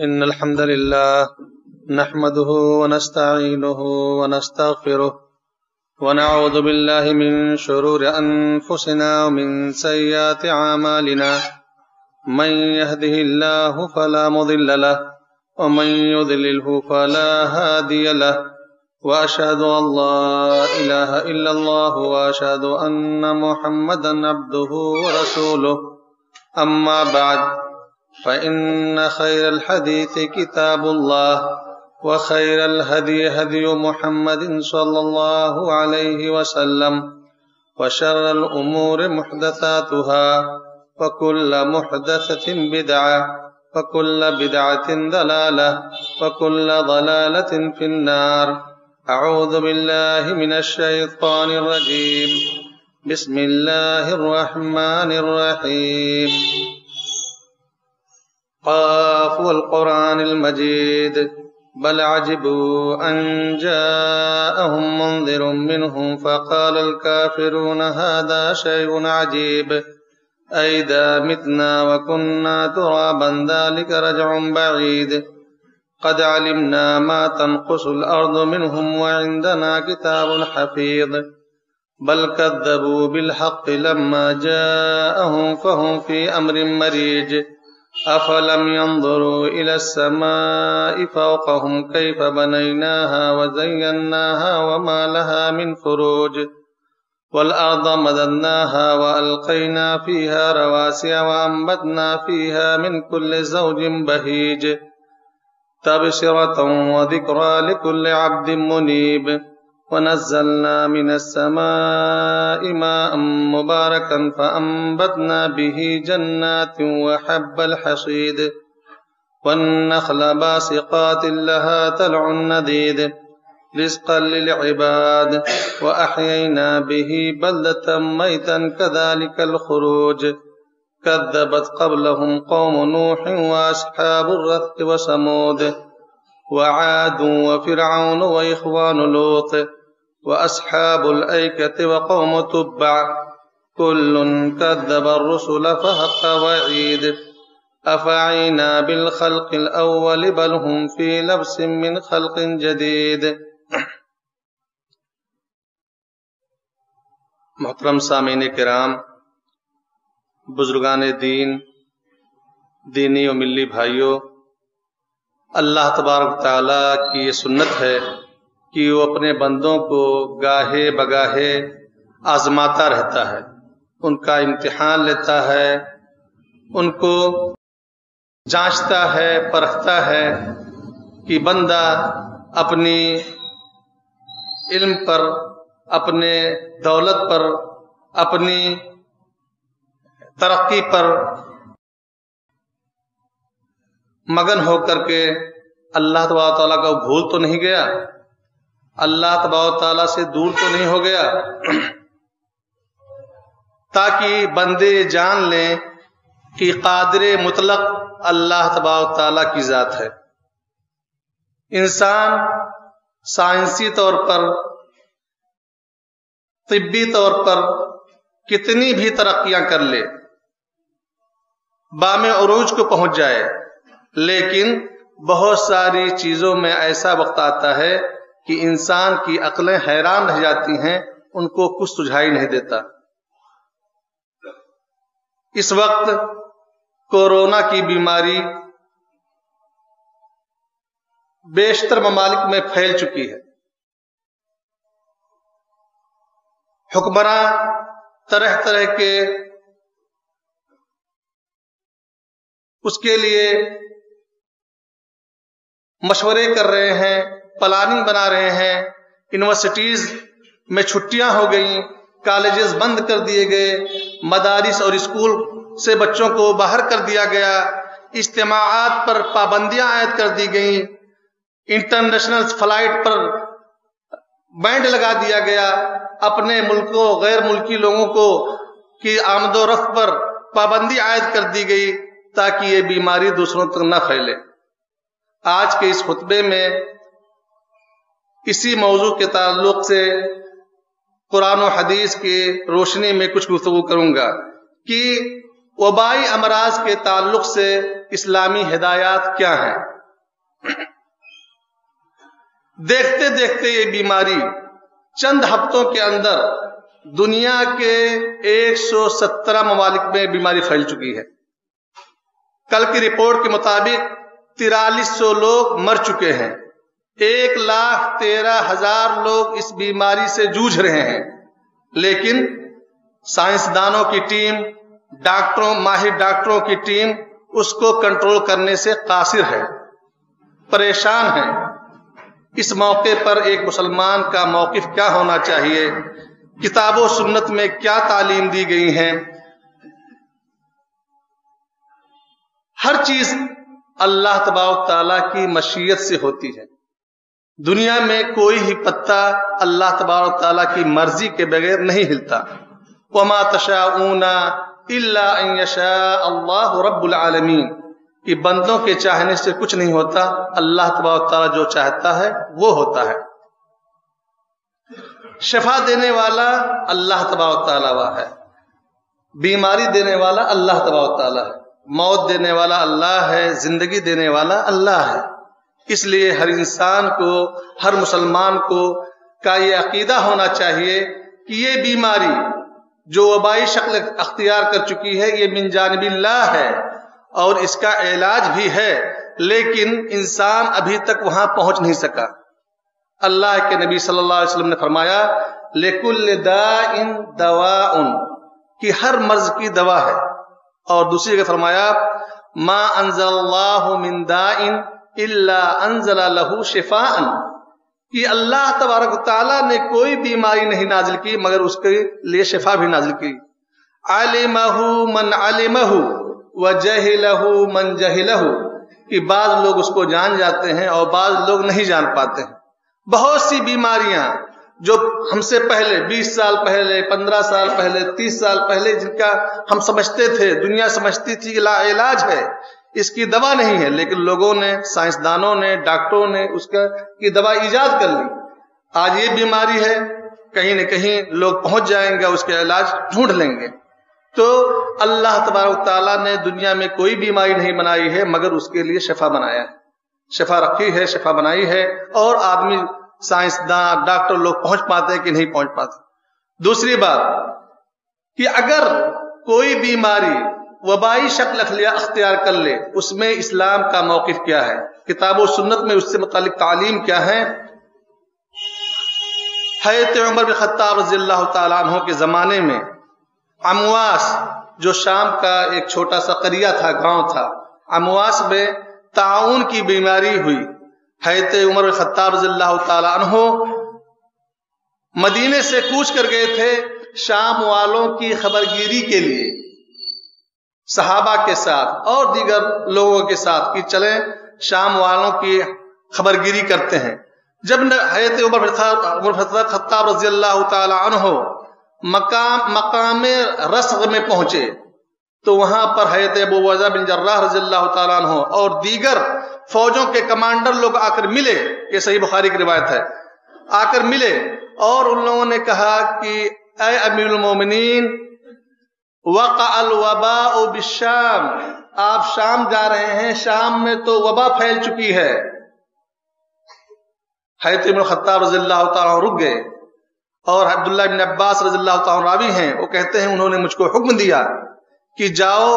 إن الحمد لله نحمده ونستعينه ونستغفره ونعوذ بالله من شرور أنفسنا ومن سيئات أعمالنا من يهده الله فلا مضل له ومن يضلله فلا هادي له وأشهد أن لا إله إلا الله وأشهد أن محمدا عبده ورسوله أما بعد فإن خير الحديث كتاب الله وخير الهدي هدي محمد صلى الله عليه وسلم وشر الأمور محدثاتها وكل محدثة بدعة وكل بدعة ضلالة وكل ضلالة في النار. أعوذ بالله من الشيطان الرجيم. بسم الله الرحمن الرحيم. قاف والقرآن المجيد بل عجبوا أن جاءهم منذر منهم فقال الكافرون هذا شيء عجيب أئذا متنا وكنا ترابا ذلك رجع بعيد قد علمنا ما تنقص الأرض منهم وعندنا كتاب حفيظ بل كذبوا بالحق لما جاءهم فهم في أمر مريج أفلم ينظروا إلى السماء فوقهم كيف بنيناها وزيناها وما لها من فروج والأرض مددناها وألقينا فيها رواسي وأنبتنا فيها من كل زوج بهيج تبصرة وذكرى لكل عبد منيب ونزلنا من السماء ماء مباركا فأنبتنا به جنات وحب الحصيد والنخل باسقات لها طلع نضيد رزقا للعباد وأحيينا به بلدة ميتا كذلك الخروج كذبت قبلهم قوم نوح وأصحاب الرث وثمود وعاد وفرعون وإخوان لوط وأصحاب الأيكة وقوم تبع كل كذب الرسل فحق وعيد أفعينا بالخلق الأول بل هم في لبس من خلق جديد. محترم سامعین کرام، بزرگان دین، دینی و ملی بھائیوں، اللہ تبارک تعالیٰ کی یہ سنت ہے کہ وہ اپنے بندوں کو گاہے بگاہے آزماتا رہتا ہے، ان کا امتحان لیتا ہے، ان کو جانچتا ہے، پرکھتا ہے کہ بندہ اپنی علم پر، اپنے دولت پر، اپنی ترقی پر مگن ہو کر کے اللہ تبارک تعالیٰ کا بھول تو نہیں گیا، اللہ تبارک تعالیٰ سے دور تو نہیں ہو گیا، تاکہ بندے جان لیں کہ قادر مطلق اللہ تبارک تعالیٰ کی ذات ہے۔ انسان سائنسی طور پر، طبی طور پر کتنی بھی ترقیاں کر لے، بام عروج کو پہنچ جائے، لیکن بہت ساری چیزوں میں ایسا وقت آتا ہے کہ انسان کی عقلیں حیران رہ جاتی ہیں، ان کو کچھ سجھائی نہیں دیتا۔ اس وقت کورونا کی بیماری بیشتر ممالک میں پھیل چکی ہے، حکمراں طرح طرح کے اس کے لیے مشورے کر رہے ہیں، پلاننگ بنا رہے ہیں، یونیورسٹیز میں چھٹیاں ہو گئیں، کالجز بند کر دیے گئے، مدارس اور اسکول سے بچوں کو باہر کر دیا گیا، اجتماعات پر پابندیاں عائد کر دی گئیں، انٹرنیشنل فلائٹ پر بینڈ لگا دیا گیا، اپنے ملکوں غیر ملکی لوگوں کو کی آمد و رفت پر پابندی عائد کر دی گئی تاکہ یہ بیماری دوسروں تک نہ پھیلے۔ آج کے اس خطبے میں اسی موضوع کے تعلق سے قرآن و حدیث کی روشنی میں کچھ گفتگو کروں گا کہ وبائی امراض کے تعلق سے اسلامی ہدایات کیا ہیں؟ دیکھتے دیکھتے یہ بیماری چند ہفتوں کے اندر دنیا کے 117 ممالک میں بیماری پھیل چکی ہے۔ کل کی رپورٹ کے مطابق 4300 لوگ مر چکے ہیں، 1,13,000 لوگ اس بیماری سے جوجھ رہے ہیں، لیکن سائنسدانوں کی ٹیم، ماہر ڈاکٹروں کی ٹیم اس کو کنٹرول کرنے سے قاصر ہے، پریشان ہے۔ اس موقع پر ایک مسلمان کا موقف کیا ہونا چاہیے؟ کتاب و سنت میں کیا تعلیم دی گئی ہیں؟ ہر چیز اللہ تبارک تعالیٰ کی مشیت سے ہوتی ہے۔ دنیا میں کوئی ہی پتا اللہ تبارک تعالیٰ کی مرضی کے بغیر نہیں ہلتا۔ وما تشاءون الا ان یشاء اللہ رب العالمین، کہ بندوں کے چاہنے سے کچھ نہیں ہوتا، اللہ تبارک تعالیٰ جو چاہتا ہے وہ ہوتا ہے۔ شفا دینے والا اللہ تبارک تعالیٰ ہے، بیماری دینے والا اللہ تبارک تعالیٰ ہے، موت دینے والا اللہ ہے، زندگی دینے والا اللہ ہے۔ اس لیے ہر انسان کو، ہر مسلمان کو کا یہ عقیدہ ہونا چاہیے کہ یہ بیماری جو وبائی شکل اختیار کر چکی ہے یہ من جانب اللہ ہے اور اس کا علاج بھی ہے، لیکن انسان ابھی تک وہاں پہنچ نہیں سکا۔ اللہ کے نبی صلی اللہ علیہ وسلم نے فرمایا لِكُلِّ دَاءٍ دَوَاءٌ، کہ ہر مرض کی دوا ہے، اور دوسری جگہ فرمایا مَا أَنزَلَ اللَّهُ مِن دَاءٍ إِلَّا أَنزَلَ لَهُ شِفَاءً، کہ اللہ تبارک تعالیٰ نے کوئی بیماری نہیں نازل کی مگر اس کے لیے شفا بھی نازل کی۔ عَلِمَهُ مَنْ عَلِمَهُ وَجَهِلَهُ مَنْ جَهِلَهُ، کہ بعض لوگ اس کو جان جاتے ہیں اور بعض لوگ نہیں جان پاتے ہیں۔ بہت سی بیماریاں جو ہم سے پہلے 20 سال پہلے، 15 سال پہلے، 30 سال پہلے جن کا ہم سمجھتے تھے، دنیا سمجھتی تھی کہ لا علاج ہے، اس کی دوا نہیں ہے، لیکن لوگوں نے، سائنسدانوں نے، ڈاکٹروں نے اس کی دوا ایجاد کر لی۔ آج یہ بیماری ہے، کہیں نہ کہیں لوگ پہنچ جائیں گے، اس کے علاج ڈھونڈ لیں گے۔ تو اللہ تبارک تعالیٰ نے دنیا میں کوئی بیماری نہیں بنائی ہے مگر اس کے لیے شفا بنایا ہے، شفا رکھی ہے، شفا بنائی ہے، اور آدمی سائنسدان ڈاکٹر لوگ پہنچ پاتے ہیں کہ نہیں پہنچ پاتے۔ دوسری بات کہ اگر کوئی بیماری وبائی شکل اختیار کر لے، اس میں اسلام کا موقف کیا ہے؟ کتاب و سنت میں اس سے متعلق تعلیم کیا ہے؟ حضرت عمر بن خطاب رضی اللہ تعالیٰ عنہ کے زمانے میں امواس، جو شام کا ایک چھوٹا سا قریہ تھا، گاؤں تھا، امواس میں طاعون کی بیماری ہوئی۔ حضرت عمر بن خطاب رضی اللہ تعالیٰ عنہ مدینے سے کوچ کر گئے تھے شام والوں کی خبرگیری کے لیے، صحابہ کے ساتھ اور دیگر لوگوں کے ساتھ، کہ چلیں شام والوں کی خبرگیری کرتے ہیں۔ جب حضرت عمر بن خطاب رضی اللہ تعالی عنہ مقام رسغ میں پہنچے تو وہاں پر حضرت ابو عبیدہ بن جراح رضی اللہ تعالی عنہ اور دیگر فوجوں کے کمانڈر لوگ آ کر ملے، یہ صحیح بخاری کی روایت ہے، آ کر ملے اور ان لوگوں نے کہا کہ اے امیر المومنین، وقع الوباء بالشام، آپ شام جا رہے ہیں، شام میں تو وبا پھیل چکی ہے۔ حضرت ابن خطاب رضی اللہ تعالیٰ عنہ رک گئے، اور عبداللہ بن عباس رضی اللہ تعالیٰ عنہ راوی ہیں، وہ کہتے ہیں انہوں نے مجھ کو حکم دیا کہ جاؤ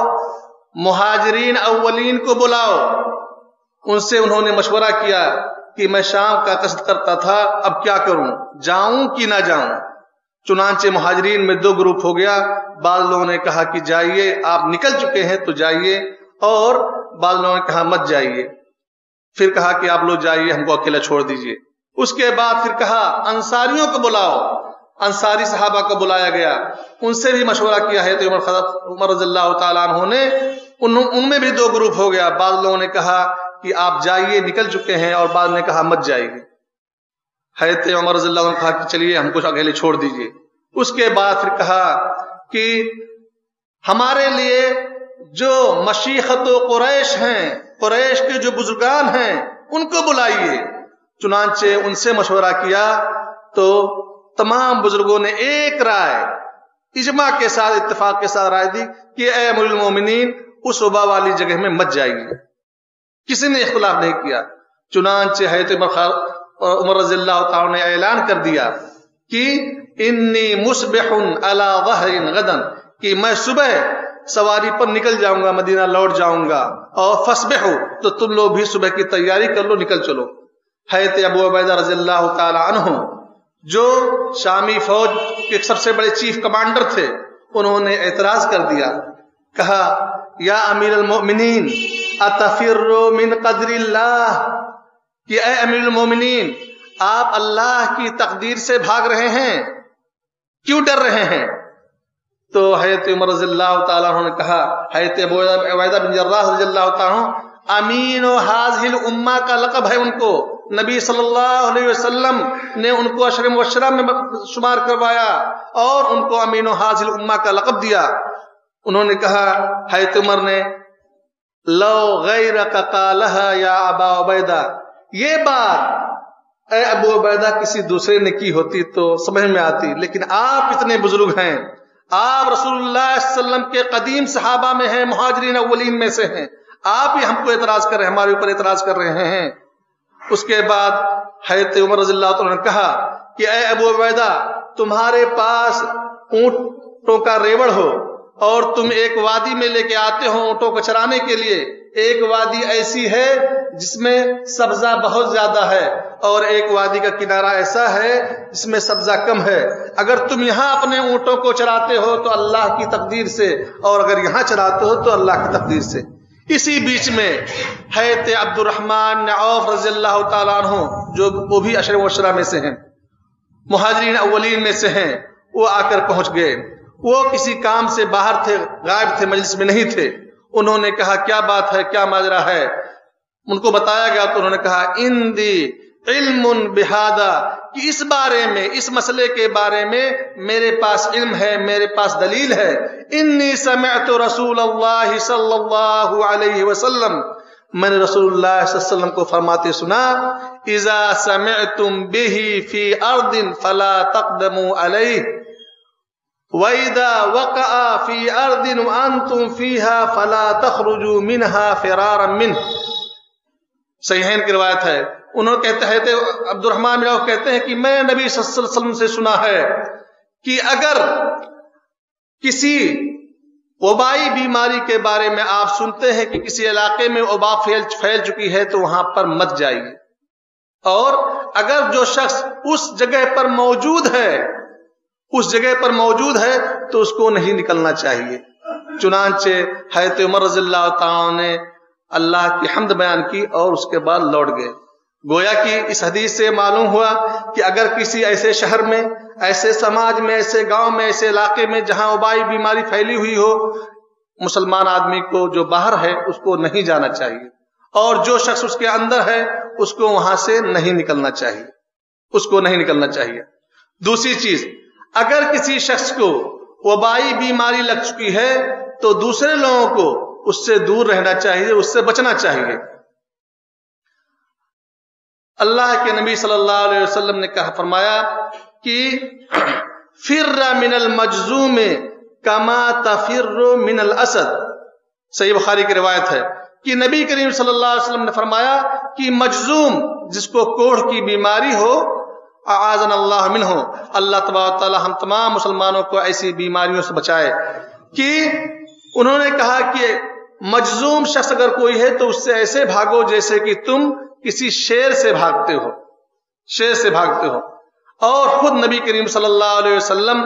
مہاجرین اولین کو بلاؤ۔ ان سے انہوں نے مشورہ کیا کہ میں شام کا قصد کرتا تھا، اب کیا کروں، جاؤں کہ نہ جاؤں؟ چنانچہ مہاجرین میں دو گروپ ہو گیا، بعض لوگوں نے کہا کہ جائیے، آپ نکل چکے ہیں تو جائیے، اور بعض لوگوں نے کہا مت جائیے۔ پھر کہا کہ آپ لوگ جائیے، ہم کو اکیلا چھوڑ دیجیے۔ اس کے بعد پھر کہا انصاریوں کو بلاؤ، انصاری صحابہ کو بلایا گیا، ان سے بھی مشورہ کیا ہے تو عمر رضی اللہ تعالیٰ عنہ نے، ان میں بھی دو گروپ ہو گیا، بعض لوگوں نے کہا کہ آپ جائیے، نکل چکے ہیں، اور بعض نے کہا مت جائیے۔ حضرت عمر رضی اللہ عنہ نے کہا کہ چلیے ہم کو اکیلے چھوڑ دیجیے۔ اس کے بعد پھر کہا کہ ہمارے لیے جو مشیخت و قریش ہیں، قریش کے جو بزرگان ہیں، ان کو بلائیے۔ چنانچہ ان سے مشورہ کیا تو تمام بزرگوں نے ایک رائے اجماع کے ساتھ اتفاق کے ساتھ رائے دی کہ اے امیر المومنین اس وبا والی جگہ میں مت جائیے. کسی نے اختلاف نہیں کیا. چنانچہ حضرت عمر رضی اللہ تعالی نے اعلان کر دیا کہ انی مصبح علی ظہر غدا، کہ میں صبح سواری پر نکل جاؤں گا، مدینہ لوٹ جاؤں گا. اور فصبحوا، تو تم لوگ بھی صبح کی تیاری کر لو، نکل چلو. حضرت ابو عبیدہ رضی اللہ تعالی عنہ جو شامی فوج کے سب سے بڑے چیف کمانڈر تھے، انہوں نے اعتراض کر دیا. کہا یا امیر المؤمنین اتفر من قدر اللہ، کہ اے امیر المومنین آپ اللہ کی تقدیر سے بھاگ رہے ہیں، کیوں ڈر رہے ہیں؟ تو حضرت عمر رضی اللہ تعالیٰ عنہ نے کہا، حضرت ابو عبیدہ بن جراح رضی اللہ تعالیٰ عنہ امین و حاضل امہ کا لقب ہے ان کو. نبی صلی اللہ علیہ وسلم نے ان کو عشر مبشرہ میں شمار کروایا اور ان کو امین و حاضل امہ کا لقب دیا. انہوں نے کہا، حضرت عمر نے، لو غیرک قالها یا ابا عبیدہ، یہ بات اے ابو عبیدہ کسی دوسرے نے کی ہوتی تو سمجھ میں آتی، لیکن آپ اتنے بزرگ ہیں، آپ رسول اللہ صلی اللہ علیہ وسلم کے قدیم صحابہ میں ہیں، مہاجرین اولین میں سے ہیں، آپ ہی ہم کو اعتراض کر رہے ہیں، ہمارے اوپر اعتراض کر رہے ہیں. اس کے بعد حضرت عمر رضی اللہ عنہ نے کہا کہ اے ابو عبیدہ تمہارے پاس اونٹوں کا ریوڑ ہو اور تم ایک وادی میں لے کے آتے ہو اونٹوں کو چرانے کے لیے. ایک وادی ایسی ہے جس میں سبزہ بہت زیادہ ہے اور ایک وادی کا کنارہ ایسا ہے جس میں سبزہ کم ہے. اگر تم یہاں اپنے اونٹوں کو چراتے ہو تو اللہ کی تقدیر سے، اور اگر یہاں چراتے ہو تو اللہ کی تقدیر سے. اسی بیچ میں حضرت عبد الرحمن عوف رضی اللہ تعالیٰ عنہ، جو وہ بھی عشر مبشرہ میں سے ہیں، مہاجرین اولین میں سے ہیں، وہ آ کر پہنچ گئے. وہ کسی کام سے باہر تھے، غائب تھے، مجلس میں نہیں تھے. انہوں نے کہا کیا بات ہے، کیا ماجرا ہے؟ ان کو بتایا گیا تو انہوں نے کہا اندی علم بہذا، کہ اس بارے میں، اس مسئلے کے بارے میں میرے پاس علم ہے، میرے پاس دلیل ہے. انی سمعت رسول اللہ صلی اللہ علیہ وسلم، میں نے رسول اللہ صلی اللہ علیہ وسلم کو فرماتے سنا، اذا سمعتم به فی ارض فلا تقدموا علیہ وَإِذَا وَقَعَ فِي أَرْضٍ وَأَنْتُمْ فِيهَا فَلَا تَخْرُجُوا مِنْهَا فِرَارًا مِنْهُ. صحیحین کی روایت ہے. انہوں کہتے ہیں، عبد الرحمن بن عوف کہتے ہیں کہ میں نبی صلی اللہ علیہ وسلم سے سنا ہے کہ اگر کسی وبائی بیماری کے بارے میں آپ سنتے ہیں کہ کسی علاقے میں وبا پھیل چکی ہے تو وہاں پر مت جائیے، اور اگر جو شخص اس جگہ پر موجود ہے، اس جگہ پر موجود ہے تو اس کو نہیں نکلنا چاہیے. چنانچہ حضرت عمر رضی اللہ تعالیٰ نے اللہ کی حمد بیان کی اور اس کے بعد لوٹ گئے. گویا کہ اس حدیث سے معلوم ہوا کہ اگر کسی ایسے شہر میں، ایسے سماج میں، ایسے گاؤں میں، ایسے علاقے میں جہاں وبائی بیماری پھیلی ہوئی ہو، مسلمان آدمی کو جو باہر ہے اس کو نہیں جانا چاہیے، اور جو شخص اس کے اندر ہے اس کو وہاں سے نہیں نکلنا چاہیے، اس کو نہیں نکلنا چاہیے. دوسری چیز، اگر کسی شخص کو وبائی بیماری لگ چکی ہے تو دوسرے لوگوں کو اس سے دور رہنا چاہیے، اس سے بچنا چاہیے. اللہ کے نبی صلی اللہ علیہ وسلم نے کہا، فرمایا کہ فر من المجذوم کما تفر من الاسد. صحیح بخاری کی روایت ہے کہ نبی کریم صلی اللہ علیہ وسلم نے فرمایا کہ مجذوم، جس کو کوڑھ کی بیماری ہو، اعاذنا اللہ منہ، اللہ تبارک تعالی ہم تمام مسلمانوں کو ایسی بیماریوں سے بچائے. کہ انہوں نے کہا کہ مجذوم شخص اگر کوئی ہے تو اس سے ایسے بھاگو جیسے کہ تم کسی شیر سے بھاگتے ہو، شیر سے بھاگتے ہو. اور خود نبی کریم صلی اللہ علیہ وسلم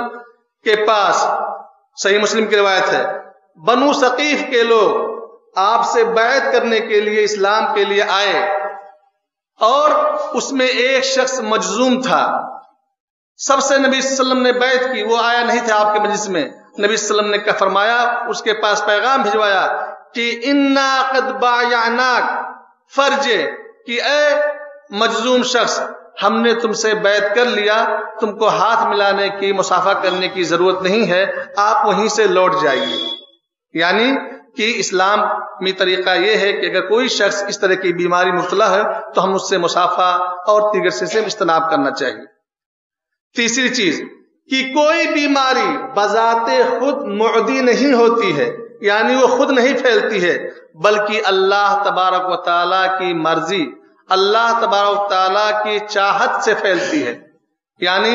کے پاس، صحیح مسلم کی روایت ہے، بنو ثقیف کے لوگ آپ سے بیعت کرنے کے لیے، اسلام کے لیے آئے، اور اس میں ایک شخص مجذوم تھا. سب سے نبی صلی اللہ علیہ وسلم نے بیعت کی، وہ آیا نہیں تھا آپ کے مجلس میں. نبی صلی اللہ علیہ وسلم نے فرمایا، اس کے پاس پیغام بھجوایا کہ انا قد بایعناک فرج، کہ اے مجذوم شخص، ہم نے تم سے بیعت کر لیا، تم کو ہاتھ ملانے کی، مصافحہ کرنے کی ضرورت نہیں ہے، آپ وہیں سے لوٹ جائیے. یعنی کہ اسلامی طریقہ یہ ہے کہ اگر کوئی شخص اس طرح کی بیماری مبتلا ہے تو ہم اس سے مصافحہ اور دیگر سے اجتناب کرنا چاہیے. تیسری چیز کہ کوئی بیماری بذات خود معدی نہیں ہوتی ہے، یعنی وہ خود نہیں پھیلتی ہے، بلکہ اللہ تبارک و تعالیٰ کی مرضی، اللہ تبارک و تعالیٰ کی چاہت سے پھیلتی ہے۔ یعنی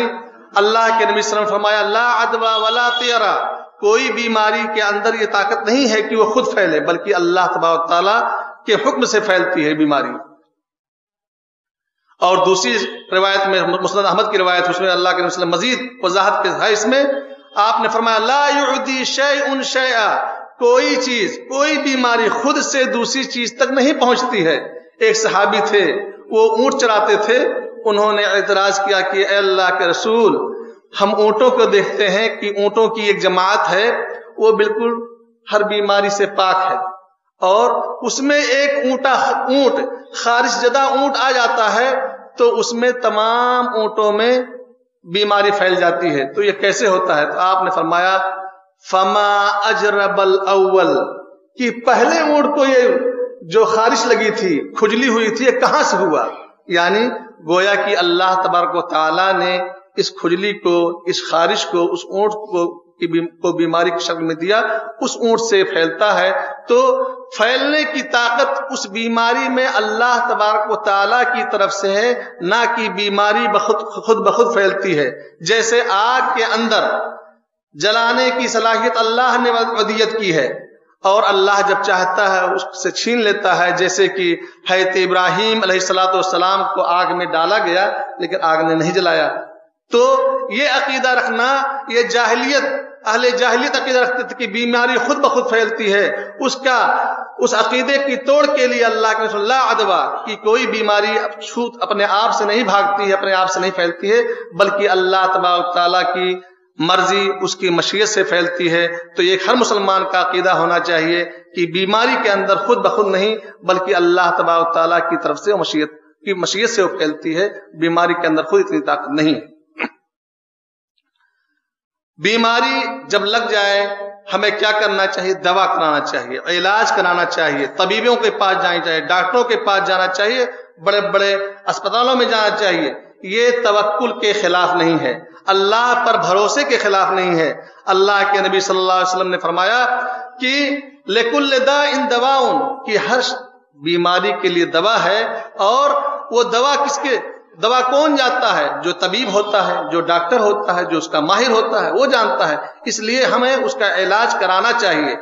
اللہ کے نبی صلی اللہ علیہ وسلم نے فرمایا لا عدوى ولا طیرہ، کوئی بیماری کے اندر یہ طاقت نہیں ہے کہ وہ خود پھیلے، بلکہ اللہ تبارک و تعالیٰ کے حکم سے پھیلتی ہے بیماری۔ اور دوسری روایت میں مسند احمد کی روایت، اس میں اللہ کے نبی صلی اللہ علیہ وسلم مزید وضاحت ہے، اس میں آپ نے فرمایا لا يعدي شيء شيئا، کوئی چیز، کوئی بیماری خود سے دوسری چیز تک نہیں پہنچتی ہے۔ ایک صحابی تھے، وہ اونٹ چراتے تھے، انہوں نے اعتراض کیا کہ اے اللہ کے رسول، ہم اونٹوں کو دیکھتے ہیں کہ اونٹوں کی ایک جماعت ہے، وہ بالکل ہر بیماری سے پاک ہے، اور اس میں ایک اونٹ خارج زدہ اونٹ آ جاتا ہے تو اس میں تمام اونٹوں میں بیماری پھیل جاتی ہے، تو یہ کیسے ہوتا ہے؟ تو آپ نے فرمایا فما اجرب الاول، کہ پہلے اونٹ کو یہ جو خارش لگی تھی، کھجلی ہوئی تھی، یہ کہاں سے ہوا؟ یعنی گویا کہ اللہ تبارک و تعالیٰ نے اس کھجلی کو، اس خارش کو اس اونٹ کو بیماری کی شکل میں دیا، اس اونٹ سے پھیلتا ہے۔ تو پھیلنے کی طاقت اس بیماری میں اللہ تبارک و تعالیٰ کی طرف سے ہے، نہ کہ بیماری خود بخود پھیلتی ہے۔ جیسے آگ کے اندر جلانے کی صلاحیت اللہ نے ودیت کی ہے، اور اللہ جب چاہتا ہے اس سے چھین لیتا ہے، جیسے کہ حضرت ابراہیم علیہ السلام کو آگ میں ڈالا گیا لیکن آگ نے نہیں جلایا۔ تو یہ عقیدہ رکھنا، یہ جاہلیت، اہل جاہلیت عقیدہ رکھتے تھے کہ بیماری خود بخود پھیلتی ہے، اس عقیدے کی توڑ کے لیے اللہ کے رسول لا عدوى، کہ کوئی بیماری اپنے آپ سے نہیں بھاگتی ہے، اپنے آپ سے نہیں پھیلتی ہے، بلکہ اللہ تبارک تعالیٰ کی مرضی، اس کی مشیت سے پھیلتی ہے۔ تو یہ ہر مسلمان کا عقیدہ ہونا چاہیے کہ بیماری کے اندر خود بخود نہیں، بلکہ اللہ تبارک تعالیٰ کی طرف سے مشیت سے وہ پھیلتی ہے، بیماری کے اندر خود اتنی طاقت نہیں ہے۔ بیماری جب لگ جائے ہمیں کیا کرنا چاہیے؟ دوا کرانا چاہیے، علاج کرانا چاہیے، طبیبوں کے پاس جانا چاہیے، ڈاکٹروں کے پاس جانا چاہیے، بڑے بڑے اسپتالوں میں جانا چاہیے۔ یہ توکل کے خلاف نہیں ہے، اللہ پر بھروسے کے خلاف نہیں ہے۔ اللہ کے نبی صلی اللہ علیہ وسلم نے فرمایا کہ لِكُلِّ دَاءٍ دَوَاءٌ، کہ ہر بیماری کے لیے دوا ہے، اور وہ دوا کون جانتا ہے؟ جو طبیب ہوتا ہے، جو ڈاکٹر ہوتا ہے، جو اس کا ماہر ہوتا ہے، وہ جانتا ہے۔ اس لیے ہمیں اس کا علاج کرانا چاہیے۔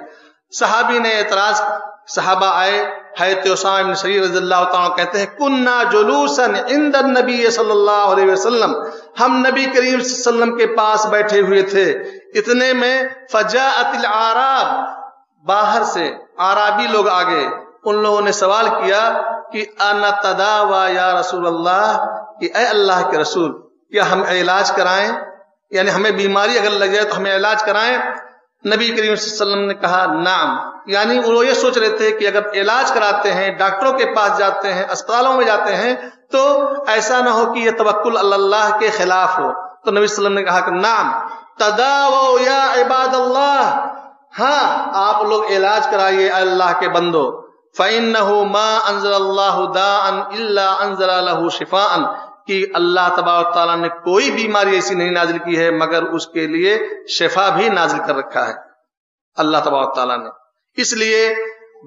صحابی نے اعتراض، صحابہ آئے، حضرت اسامہ بن زید رضی اللہ تعالیٰ کہتے ہیں کنا جلوسا عند النبی صلی اللہ علیہ وسلم، ہم نبی کریم صلی اللہ علیہ وسلم کے پاس بیٹھے ہوئے تھے، اتنے میں فجاءت العراب، باہر سے عرابی لوگ آ گئے، ان لوگوں نے سوال کیا کہ انا تداوا یا رسول اللہ، کہ اے اللہ کے رسول، کیا ہم علاج کرائیں؟ یعنی ہمیں بیماری اگر لگ جائے تو ہمیں علاج کرائیں؟ نبی کریم صلی اللہ علیہ وسلم نے کہا نعم، یعنی وہ یہ سوچ رہے تھے کہ اگر علاج کراتے ہیں، ڈاکٹروں کے پاس جاتے ہیں، اسپتالوں میں جاتے ہیں، تو ایسا نہ ہو کہ یہ توکل اللہ کے خلاف ہو۔ تو نبی صلی اللہ علیہ وسلم نے کہا کہ نعم تداووا یا عباد اللہ، ہاں آپ لوگ علاج کرائیے اللہ کے بندو، فَإِنَّهُ مَا أَنزَلَ اللَّهُ دَاءً إِلَّا أَنزَلَ لَهُ شِفَاءً، کہ اللہ تبارک تعالیٰ نے کوئی بیماری ایسی نہیں نازل کی ہے مگر اس کے لیے شفا بھی نازل کر رکھا ہے اللہ تبارک تعالیٰ نے۔ اس لیے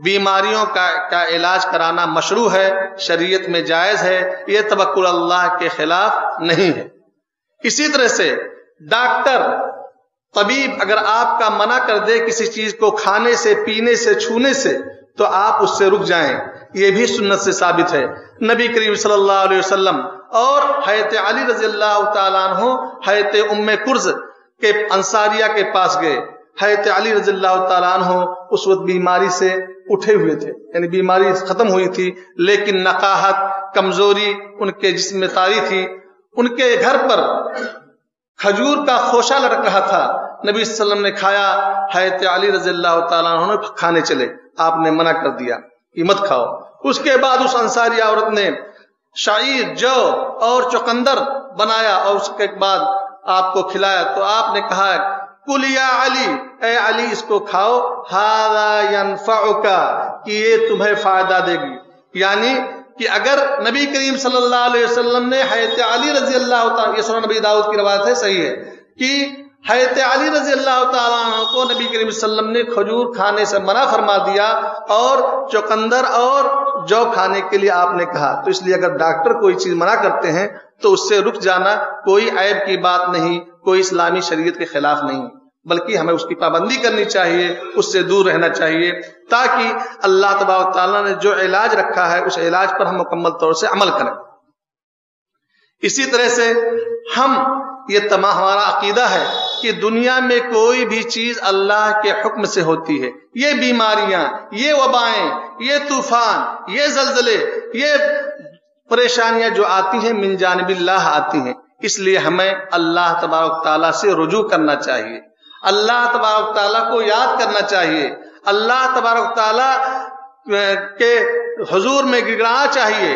بیماریوں کا علاج کرانا مشروع ہے، شریعت میں جائز ہے، یہ توکل اللہ کے خلاف نہیں ہے۔ اسی طرح سے ڈاکٹر، طبیب اگر آپ کا منع کر دے کسی چیز کو کھانے سے، پینے سے، چھونے سے، تو آپ اس سے رک جائیں، یہ بھی سنت سے ثابت ہے۔ نبی کریم صلی اللہ علیہ وسلم اور حضرت علی رضی اللہ تعالیٰ عنہ حضرت ام کرز کے انصاریہ کے پاس گئے۔ حضرت علی رضی اللہ تعالیٰ عنہ اس وقت بیماری سے اٹھے ہوئے تھے، یعنی بیماری ختم ہوئی تھی، لیکن نقاہت، کمزوری ان کے جسم میں طاری تھی۔ ان کے گھر پر کھجور کا خوشہ لٹک رہا تھا، نبی صلی اللہ علیہ وسلم نے کھایا، حضرت علی رضی اللہ تعالیٰ عنہ کھانے چلے، آپ نے منع کر دیا کہ مت کھاؤ۔ اس کے بعد اس انصاری عورت نے شعیر، جو اور چقندر بنایا اور اس کے بعد آپ کو کھلایا، تو آپ نے کہا کل یا علی، اے علی اس کو کھاؤ، ھذا ینفعک، کہ یہ تمہیں فائدہ دے گی۔ یعنی کہ اگر نبی کریم صلی اللہ علیہ وسلم نے حضرت علی رضی اللہ تعالیٰ، یہ سنن نبی داؤد کی روایت ہے، صحیح ہے، کہ حضرت علی رضی اللہ تعالیٰ عنہ کو نبی کریم صلی اللہ علیہ وسلم نے کھجور کھانے سے منع فرما دیا اور چقندر اور جو کھانے کے لیے آپ نے کہا. تو اس لیے اگر ڈاکٹر کوئی چیز منع کرتے ہیں تو اس سے رک جانا کوئی عیب کی بات نہیں، کوئی اسلامی شریعت کے خلاف نہیں، بلکہ ہمیں اس کی پابندی کرنی چاہیے، اس سے دور رہنا چاہیے، تاکہ اللہ تبارک تعالیٰ نے جو علاج رکھا ہے اس علاج پر ہم مکمل طور سے عمل کریں. اسی طرح سے یہ تمام ہمارا عقیدہ ہے کہ دنیا میں کوئی بھی چیز اللہ کے حکم سے ہوتی ہے. یہ بیماریاں، یہ وبائیں، یہ طوفان، یہ زلزلے، یہ پریشانیاں جو آتی ہیں من جانب اللہ آتی ہیں. اس لیے ہمیں اللہ تبارک تعالیٰ سے رجوع کرنا چاہیے، اللہ تبارک تعالیٰ کو یاد کرنا چاہیے، اللہ تبارک تعالیٰ کے حضور میں گڑگڑانا چاہیے،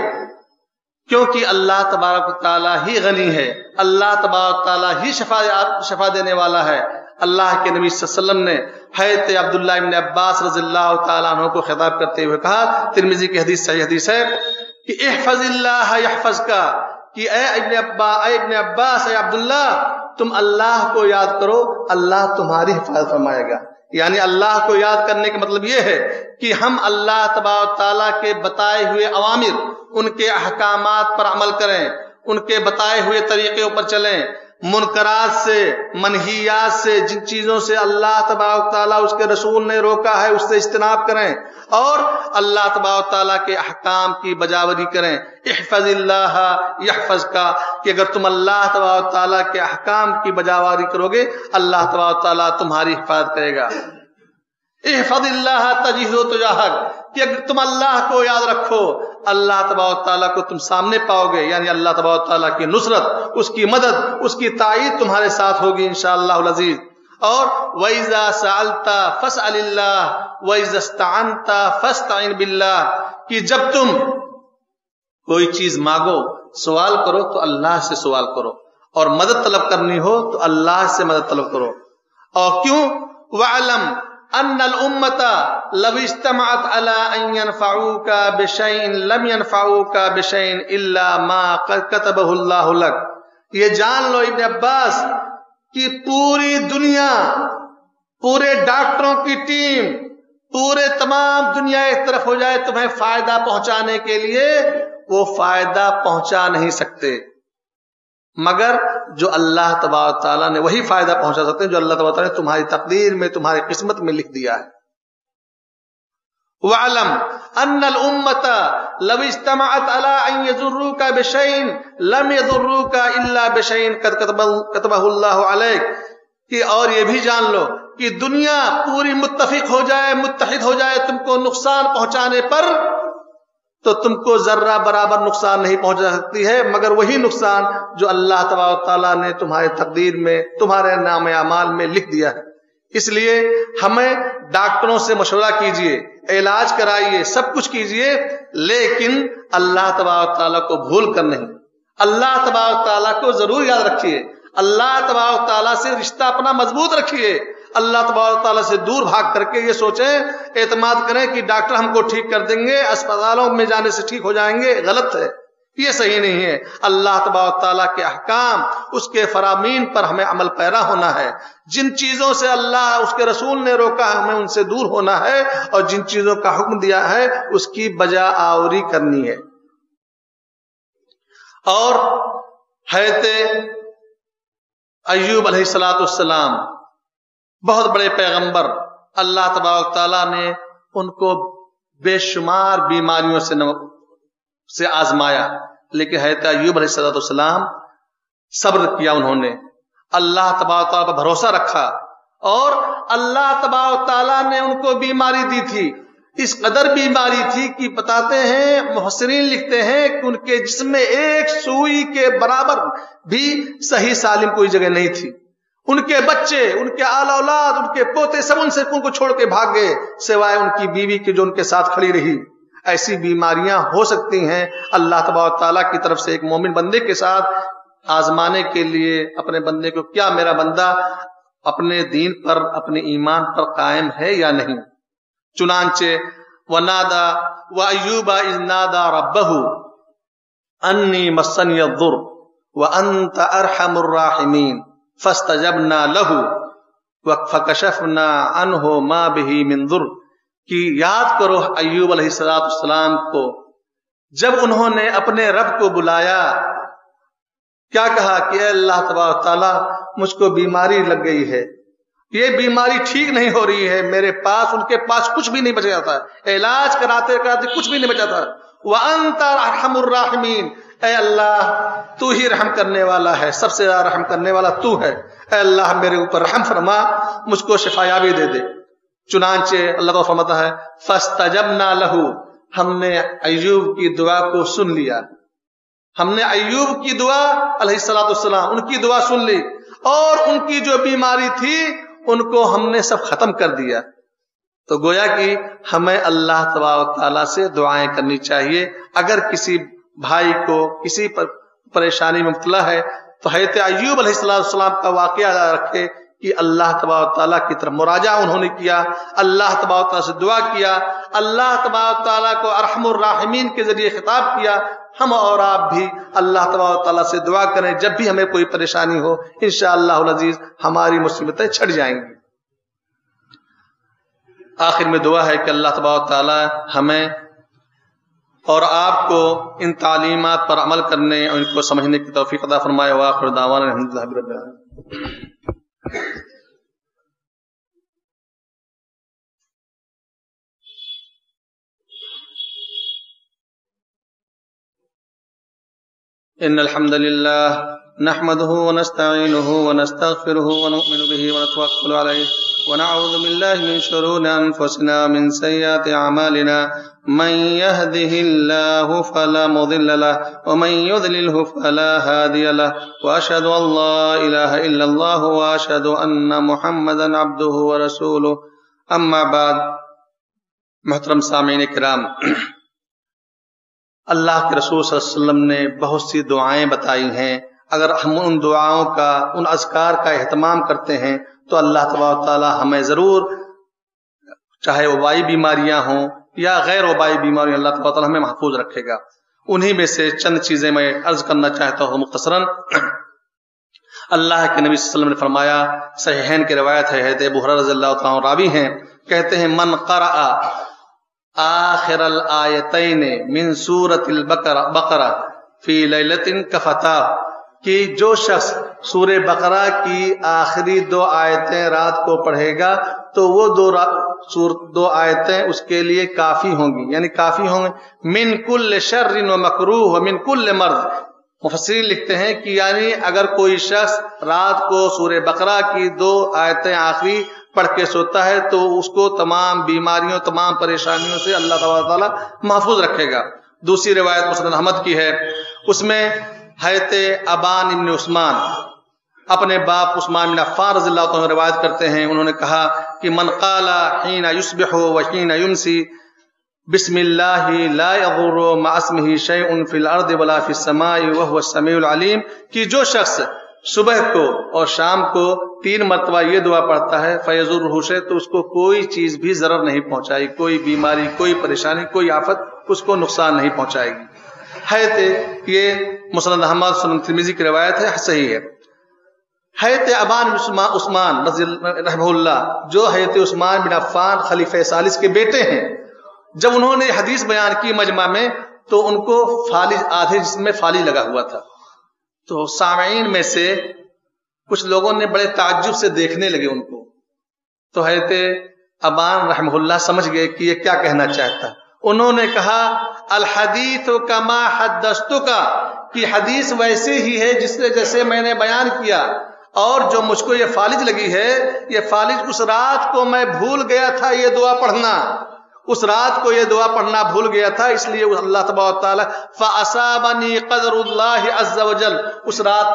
کیونکہ اللہ تبارک تعالیٰ ہی غنی ہے، اللہ تبارک تعالیٰ ہی شفا دینے والا ہے. اللہ کے نبی صلی اللہ علیہ وسلم نے حضرت عبداللہ ابن عباس رضی اللہ تعالیٰ عنہ کو خطاب کرتے ہوئے کہا، ترمذی کی حدیث صحیح حدیث ہے، کہ احفظ اللہ یحفظ کا، کہ اے ابن عباس، اے عبداللہ، تم اللہ کو یاد کرو، اللہ تمہاری حفاظت فرمائے گا. یعنی اللہ کو یاد کرنے کا مطلب یہ ہے کہ ہم اللہ تبارک تعالیٰ کے بتائے ہوئے اوامر، ان کے احکامات پر عمل کریں، ان کے بتائے ہوئے طریقوں پر چلیں، منکرات سے، منہیات سے، جن چیزوں سے اللہ تبارک تعالیٰ اس کے رسول نے روکا ہے اس سے اجتناب کریں، اور اللہ تبارک تعالیٰ کے احکام کی بجاوری کریں. احفظ اللہ یحفظ کا، کہ اگر تم اللہ تبارک تعالیٰ کے احکام کی بجاوری کرو گے اللہ تبارک تعالیٰ تمہاری حفاظت کرے گا. احفظ اللہ تجدہ تجاہک، کہ اگر تم اللہ کو یاد رکھو اللہ تبارک تعالیٰ کو تم سامنے پاؤ گے، یعنی اللہ تبارک تعالیٰ کی نصرت، اس کی مدد، اس کی تائید تمہارے ساتھ ہوگی انشاءاللہ العزیز. اور وَإِذَا سَأَلْتَ فَاسْأَلِ اللَّهِ وَإِذَا اسْتَعَنْتَ فَاسْتَعِنْ بِاللَّهِ، کہ جب تم کوئی چیز مانگو، سوال کرو تو اللہ سے سوال کرو، اور مدد طلب کرنی ہو تو اللہ سے مدد طلب کرو. اور کیوں؟ وَعْلَمْ ان الامت لو اجتمعت على ان ينفعوك بشيء لم ينفعوك بشيء الا ما كتبه الله لك. یہ جان لو ابن عباس کہ پوری دنیا، پورے ڈاکٹروں کی ٹیم، پورے تمام دنیا ایک طرف ہو جائے تمہیں فائدہ پہنچانے کے لیے، وہ فائدہ پہنچا نہیں سکتے، مگر جو اللہ تبارک تعالیٰ نے وہی فائدہ پہنچا سکتے ہیں جو اللہ تبارک تعالیٰ نے تمہاری تقدیر میں، تمہاری قسمت میں لکھ دیا ہے. وَعْلَمْ أَنَّ الْأُمَّةَ لَوْ اجْتَمَعَتْ عَلَىٰ أَن يَضُرُّوكَ بِشَيْءٍ لَمْ يَضُرُّوكَ إِلَّا بِشَيْءٍ قَدْ كَتَبَهُ اللَّهُ عَلَيْكَ. کہ اور یہ بھی جان لو کہ دنیا پوری متفق ہو جائے، متحد ہو جائے تم کو نقصان پہنچانے پر، تو تم کو ذرہ برابر نقصان نہیں پہنچا سکتی ہے، مگر وہی نقصان جو اللہ تبارک تعالیٰ نے تمہارے تقدیر میں، تمہارے نام اعمال میں لکھ دیا ہے. اس لیے ہمیں ڈاکٹروں سے مشورہ کیجئے، علاج کرائیے، سب کچھ کیجئے، لیکن اللہ تبارک تعالیٰ کو بھول کر نہیں. اللہ تبارک تعالیٰ کو ضرور یاد رکھیے، اللہ تبارک تعالیٰ سے رشتہ اپنا مضبوط رکھیے. اللہ تبارک تعالیٰ سے دور بھاگ کر کے یہ سوچیں، اعتماد کریں کہ ڈاکٹر ہم کو ٹھیک کر دیں گے، اسپتالوں میں جانے سے ٹھیک ہو جائیں گے، غلط ہے، یہ صحیح نہیں ہے. اللہ تبارک تعالیٰ کے احکام، اس کے فرامین پر ہمیں عمل پیرا ہونا ہے. جن چیزوں سے اللہ اس کے رسول نے روکا ہے ہمیں ان سے دور ہونا ہے، اور جن چیزوں کا حکم دیا ہے اس کی بجا آوری کرنی ہے. اور حضرت ایوب علیہ السلام بہت بڑے پیغمبر، اللہ تبارک تعالیٰ نے ان کو بے شمار بیماریوں سے آزمایا، لیکن حضرت ایوب علیہ السلام صبر کیا، انہوں نے اللہ تبارک تعالیٰ پر بھروسہ رکھا، اور اللہ تبارک تعالیٰ نے ان کو بیماری دی تھی. اس قدر بیماری تھی کہ بتاتے ہیں، محسرین لکھتے ہیں کہ ان کے جسم میں ایک سوئی کے برابر بھی صحیح سالم کوئی جگہ نہیں تھی. ان کے بچے، ان کے آل اولاد، ان کے پوتے سب ان کو چھوڑ کے بھاگ گئے، سوائے ان کی بیوی کے جو ان کے ساتھ کھڑی رہی. ایسی بیماریاں ہو سکتی ہیں. اللہ تبارک تعالیٰ کی طرف سے ایک مومن بندے کے ساتھ آزمانے کے لیے اپنے بندے کو، کیا میرا بندہ اپنے دین پر، اپنے ایمان پر قائم ہے یا نہیں. چنانچہ وَنَادَى وَأَيُّوبَ إِذْ نَادَى رَبَّهُ أَنِّي مَسَّنِيَ الضُّرُّ وَأَنْتَ أَرْحَمُ الرَّاحِمِينَ. فاستجبنا له فکشفنا عنہ ما به من ضر، کہ یاد کرو ایوب علیہ السلام کو جب انہوں نے اپنے رب کو بلایا، کیا کہا کہ اے اللہ تبارک تعالیٰ مجھ کو بیماری لگ گئی ہے، یہ بیماری ٹھیک نہیں ہو رہی ہے، میرے پاس ان کے پاس کچھ بھی نہیں بچ جاتا، علاج کراتے کراتے کچھ بھی نہیں بچ جاتا، وَأَنْتَ أَرْحَمُ الرَّاحِمِينَ، اے اللہ تو ہی رحم کرنے والا ہے، سب سے زیادہ رحم کرنے والا تو ہے، اے اللہ میرے اوپر رحم فرما، مجھ کو شفا یابی دے دے۔ چنانچہ اللہ تعالیٰ فرماتا ہے فاستجبنا لہ، ہم نے ایوب کی دعا کو سن لیا، ہم نے ایوب کی دعا علیہ السلام ان کی دعا سن لی، اور ان کی جو بیماری تھی ان کو ہم نے سب ختم کر دیا۔ تو گویا کہ ہمیں اللہ تبارک تعالیٰ سے دعائیں کرنی چاہیے۔ اگر کسی بھائی کو کسی پر پریشانی میں مبتلا ہے تو حضرت ایوب علیہ السلام کا واقعہ یاد رکھے کہ اللہ تبارک تعالیٰ کی طرف مراجعہ انہوں نے کیا، اللہ تبارک تعالیٰ سے دعا کیا، اللہ تبارک تعالیٰ کو ارحم الراحمین کے ذریعے خطاب کیا۔ ہم اور آپ بھی اللہ تبارک تعالیٰ سے دعا کریں جب بھی ہمیں کوئی پریشانی ہو، انشاءاللہ العزیز ہماری مصیبتیں چھٹ جائیں گی۔ آخر میں دعا ہے کہ اللہ تبارک تعالیٰ ہمیں اور آپ کو ان تعلیمات پر عمل کرنے اور ان کو سمجھنے کی توفیق عطا فرمائے۔ وآخر دعوانا الحمدللہ رب العالمین۔ ان الحمد لله نحمده ونستعينه ونستغفره ونؤمن به ونتوكل عليه ونعوذ بالله من شرور انفسنا ومن سيئات اعمالنا، من يهده الله فلا مضل له ومن يضلله فلا هادي له، واشهد ان لا اله الا الله واشهد ان محمدا عبده ورسوله، اما بعد۔ محترم سامعین کرام، اللہ کے رسول صلی اللہ علیہ وسلم نے بہت سی دعائیں بتائی ہیں، اگر ہم ان دعاؤں کا ان اذکار کا اہتمام کرتے ہیں تو اللہ تبارک تعالیٰ ہمیں ضرور، چاہے وبائی بیماریاں ہوں یا غیر وبائی بیماریاں، اللہ تبارک تعالیٰ ہمیں محفوظ رکھے گا۔ انہی میں سے چند چیزیں میں عرض کرنا چاہتا ہوں مختصراً۔ اللہ کے نبی صلی اللہ علیہ وسلم نے فرمایا، صحیحین کی روایت ہے، حضرت ابو ہریرہ رضی اللہ تعالیٰ عنہ راوی ہیں، کہتے ہیں من قرأ آخر الآیتین من سورۃ البقرہ فی لیلۃ کفتاہ، کہ جو شخص سورہ بقرہ کی آخری 2 آیتیں رات کو پڑھے گا تو وہ 2 آیتیں اس کے لیے کافی ہوں گی، یعنی کافی ہوں گی۔ من کل شر و مکروہ و من کل مرض، مفسرین لکھتے ہیں کہ یعنی اگر کوئی شخص رات کو سورہ بقرہ کی 2 آیتیں آخری پڑھ کے سوتا ہے تو اس کو تمام بیماریوں، تمام پریشانیوں سے اللہ تعالیٰ محفوظ رکھے گا۔ دوسری روایت مسند احمد کی ہے، اس میں حضرت ابان ابن عثمان اپنے باپ عثمان بن عفان رضی اللہ عنہ روایت کرتے ہیں، انہوں نے کہا کہ من قال حین یصبح و حین یمسی بسم اللہ لا یضر مع اسمہ شیء فی الارض ولا فی السماء وهو السمیع العلیم، کہ جو شخص صبح کو اور شام کو 3 مرتبہ یہ دعا پڑھتا ہے فیضرہ شیء، تو اس کو کوئی چیز بھی ضرر نہیں پہنچائے، کوئی بیماری، کوئی پریشانی، کوئی آفت اس کو نقصان نہیں پہنچائے گی۔ حضرت یہ مسند احمد سنن ترمذی کی روایت ہے، صحیح ہے۔ حضرت ابان عثمان رضی رحمہ اللہ، جو حضرت عثمان بن عفان خلیفہ ثالث کے بیٹے ہیں، جب انہوں نے حدیث بیان کی مجمع میں تو ان کو فالج، آدھے جسم میں فالج لگا ہوا تھا، تو سامعین میں سے کچھ لوگوں نے بڑے تعجب سے دیکھنے لگے ان کو، تو حضرت ابان رحمہ اللہ سمجھ گئے کہ یہ کیا کہنا چاہتا ہے۔ انہوں نے کہا الحدیث کما حدثتک، کہ حدیث ویسے ہی ہے جیسے میں نے بیان کیا، اور جو مجھ کو یہ فالج لگی ہے، یہ فالج اس رات کو میں بھول گیا تھا یہ دعا پڑھنا، اس رات کو یہ دعا پڑھنا بھول گیا تھا، اس لیے اللہ تبارک تعالیٰ فَأَصَابَنِي قَدْرُ اللَّهِ عَزَّ وَجَلَّ، اس رات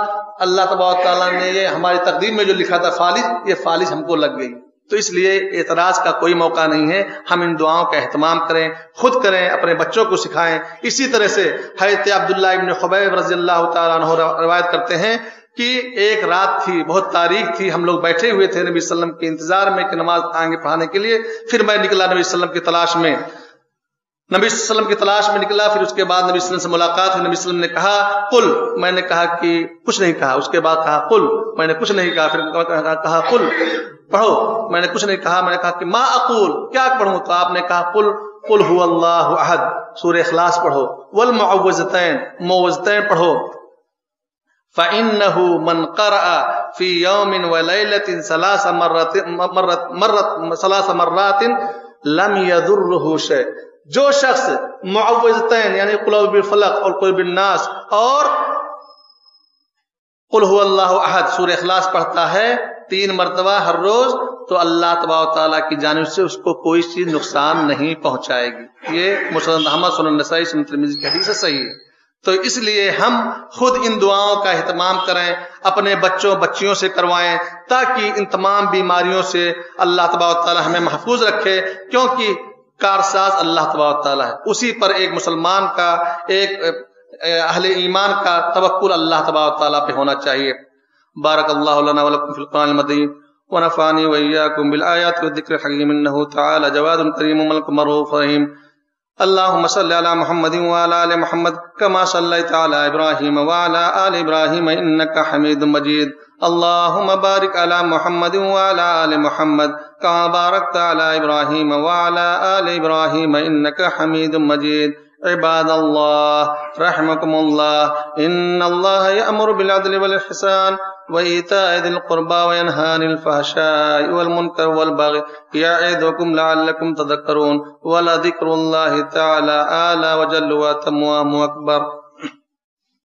اللہ تبارک تعالیٰ نے یہ ہماری تقدیر میں جو لکھا تھا فالج، یہ فالج ہم کو لگ گئی۔ تو اس لیے اعتراض کا کوئی موقع نہیں ہے، ہم ان دعاؤں کا اہتمام کریں، خود کریں، اپنے بچوں کو سکھائیں۔ اسی طرح سے حضرت عبداللہ ابن خبیب رضی اللہ تعالیٰ عنہ روایت کرتے ہیں کہ ایک رات تھی، بہت تاریک تھی، ہم لوگ بیٹھے ہوئے تھے نبی صلی اللہ علیہ وسلم کے انتظار میں کہ نماز آئیں گے پڑھانے کے لیے، پھر میں نکلا نبی صلی اللہ علیہ وسلم کی تلاش میں، نبی صلی اللہ علیہ وسلم کی تلاش میں نکلا، پھر اس کے بعد نبی صلی اللہ علیہ وسلم سے ملاقات ہوئی، نبی صلی اللہ علیہ وسلم نے کہا قل، میں نے کہا کہ کچھ نہیں کہا، اس کے بعد کہا قل، میں نے کچھ نہیں کہا، پھر کہا قل پڑھو، میں نے کچھ نہیں کہا، میں نے کہا کہ ما اقول، کیا پڑھوں، تو آپ نے کہا قل قل هو اللہ احد، سورہ اخلاص پڑھو، والمعوذتین، معوذتین پڑھو، فإنه من قرأ في يوم وليلة ثلاث مرات لم يضره شيء، جو شخص معوذتین یعنی قل اعوذ بالفلق اور قل بالناس اور قل هو اللہ احد سورہ اخلاص پڑھتا ہے 3 مرتبہ ہر روز، تو اللہ تبارک و تعالیٰ کی جانب سے اس کو کوئی چیز نقصان نہیں پہنچائے گی۔ یہ مسند احمد سنن نسائی سنن ترمذی کی حدیث صحیح ہے۔ تو اس لیے ہم خود ان دعاؤں کا اہتمام کریں، اپنے بچوں بچیوں سے کروائیں، تاکہ ان تمام بیماریوں سے اللہ تبارک و تعالیٰ ہمیں محفوظ رکھے، کیونکہ کارساز اللہ تبارک و تعالیٰ ہے، اسی پر ایک مسلمان کا، ایک اہل ایمان کا توکل اللہ تبارک و تعالیٰ پہ ہونا چاہیے۔ بارک اللہ لنا ولکم فی القرآن المجید ونفعنی وإیاکم بالآیات والذکر الحکیم، انہ تعالی جواد کریم ملک مرؤوف رحیم۔ اللهم صل على محمد وعلى آل محمد كما صليت على إبراهيم وعلى آل إبراهيم إنك حميد مجيد۔ اللهم بارك على محمد وعلى آل محمد كما باركت على إبراهيم وعلى آل إبراهيم إنك حميد مجيد۔ عباد الله رحمكم الله، إن الله يأمر بالعدل والإحسان وإيتاء ذي القربى وينهى عن الفحشاء والمنكر والبغي يعظكم لعلكم تذكرون، ولذكر الله تعالى أعلى وجل وأتم وأكبر۔